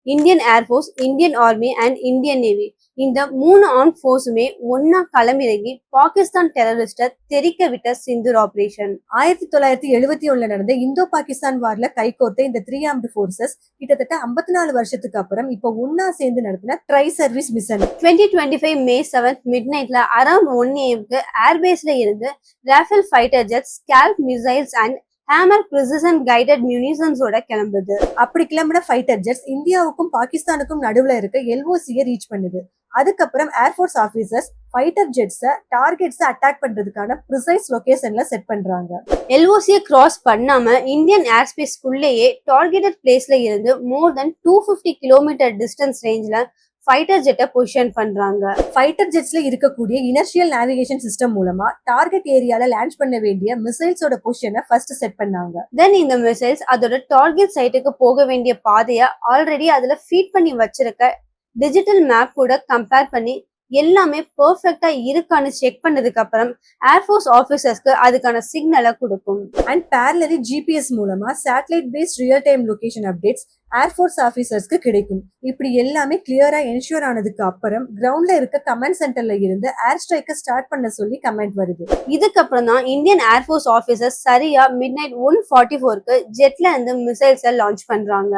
Indian air force, Indian army and Indian navy. இந்த 3 arm ஃபோர்ஸுமே ஒன்னா களமிறங்கி பாகிஸ்தான் டெரரிஸ்ட தெரிக்க விட்ட சிந்தூர் ஆபரேஷன். 1971 நடந்த இந்தோ பாகிஸ்தான் வார்ல கைகோர்த்த இந்த 3 ஆர்ம்டு ஃபோர்சஸ் கிட்டத்தட்ட 54 வருஷத்துக்கு அப்புறம் இப்ப ஒன்னா சேர்ந்து நடத்தின ட்ரை சர்வீஸ் மிஷன். 2025 May 7 மிட் நைட்ல அரௌண்ட் 1 AM ஏர்பேஸ்ல இருந்து Rafale fighter jets, scalp missiles and hammer precision guided மியூனிஷன்ஸோட கிளம்புது. அப்படி கிளம்பின ஃபைட்டர் ஜெட்ஸ் இந்தியாவுக்கும் பாகிஸ்தானுக்கும் நடுவுல இருக்க எல்ஓசியை ரீச் பண்ணுது. அதுக்கப்புறம் ஏர்ஃபோர்ஸ் ஆபீசர்ஸ் ஃபைட்டர் ஜெட்ஸை டார்கெட்ஸை அட்டாக் பண்றதுக்கான ப்ரிசைஸ் லொகேஷன்ல செட் பண்றாங்க. எல்ஓசியை கிராஸ் பண்ணாம இந்தியன் ஏர்ஸ்பேஸ்க்குள்ளேயே டார்கெட்டட் பிளேஸ்ல இருந்து மோர் தென் 250 கிலோமீட்டர் டிஸ்டன்ஸ் ரேஞ்ச்ல ஃபைட்டர் ஜெட்டை பொசிஷன் பண்றாங்க. ஃபைட்டர் ஜெட்ஸ்ல இருக்கக்கூடிய இனர்ஷியல் நேவிகேஷன் சிஸ்டம் மூலமா டார்கெட் ஏரியால லான்ச் பண்ண வேண்டிய மிசைல்ஸோட பொசிஷனை ஃபர்ஸ்ட் செட் பண்ணாங்க. தென் இந்த மிசைல்ஸ் அதோட டார்கெட் சைட்டுக்கு போக வேண்டிய பாதையை ஆல்ரெடி அதுல ஃபீட் பண்ணி வச்சிருக்க டிஜிட்டல் மேப் கூட கம்பேர் பண்ணி எல்லாமே பெர்ஃபெக்டா இருக்கான்னு செக் பண்ணதுக்கு அப்புறம் ஏர்ஃபோர்ஸ் ஆபீசர்ஸ்க்கு அதுக்கான சிக்னலை கொடுக்கும். அண்ட் பேரலரி ஜிபிஎஸ் மூலமா satellite based real time location updates air force ஆபீசர்ஸ்க்கு கிடைக்கும். இப்படி எல்லாமே கிளியரா என்ஷூர் ஆனதுக்கு அப்புறம் கிரவுண்ட்ல இருக்க கமாண்ட் சென்டர்ல இருந்து ஏர் ஸ்ட்ரைக்கை ஸ்டார்ட் பண்ண சொல்லி கமெண்ட் வருது. இதுக்கப்புறம் தான் இந்தியன் ஏர்ஃபோர்ஸ் ஆபீசர்ஸ் சரியா மிட் நைட் 1:44க்கு ஜெட்ல இருந்து மிசைல்ஸை லான்ச் பண்றாங்க.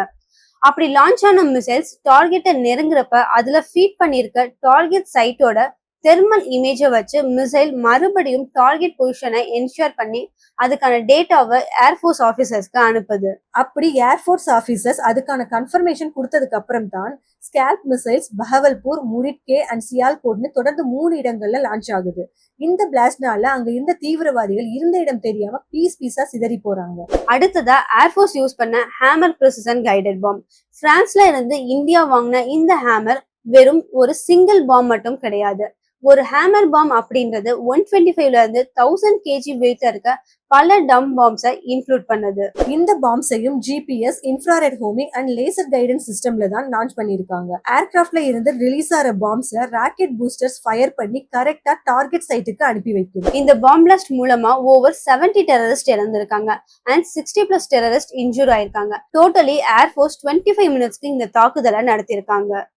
அப்படி லான்ச் ஆன மிசைல்ஸ் டார்கெட்டை நெருங்குறப்ப அதுல ஃபீட் பண்ணிருக்க டார்கெட் சைட்டோட தெர்மல் இமேஜை வச்சு மிசைல் மறுபடியும் டார்கெட் பொசிஷனை என்ஷூர் பண்ணி அதுக்கான டேட்டாவை ஏர்ஃபோர்ஸ் ஆபீசர்ஸ்க்கு அனுப்புது. அப்படி ஏர்ஃபோர்ஸ் ஆபீசர்ஸ் அதுக்கான கன்ஃபர்மேஷன் கொடுத்ததுக்கு அப்புறம் தான் scalp missiles Bahawalpur, Muridke and சியால்கோட்னு தொடர்ந்து 3 இடங்கள்ல லான்ச் ஆகுது. இந்த பிளாஸ்ட்னால அங்க இருந்த தீவிரவாதிகள் இருந்த இடம் தெரியாம பீஸா சிதறி போறாங்க. அடுத்ததா ஏர்ஃபோர்ஸ் யூஸ் பண்ண ஹேமர் பிரிசிஷன் கைடட் பாம். பிரான்ஸ்ல இருந்து இந்தியா வாங்கின இந்த ஹேமர் வெறும் ஒரு சிங்கிள் பாம் மட்டும் கிடையாது. ஒரு ஹேமர் பாம் அப்படின்றது 125ல இருந்து 1000 kg வெயிட்ல இருக்க பல டம் பாம்ஸை இன்க்ளூட் பண்ணுது. இந்த பாம்ஸையும் GPS, infrared homing and laser guidance சிஸ்டம்ல தான் லான்ச் பண்ணிருக்காங்க. ஏர்கிராஃப்ட்ல இருந்து ரிலீஸ் ஆகிற பாம்ஸை ராக்கெட் பூஸ்டர்ஸ் ஃபயர் பண்ணி கரெக்டா டார்கெட் சைட்டுக்கு அனுப்பி வைக்கும். இந்த பாம் பிளாஸ்ட் மூலமா ஓவர் 70 டெரரிஸ்ட் இறந்திருக்காங்க அண்ட் 60+ டெரரிஸ்ட் இன்ஜூர் ஆயிருக்காங்க. டோட்டலி ஏர்ஃபோர்ஸ் 25 மினிட்ஸ்க்கு இந்த தாக்குதலை நடத்திருக்காங்க.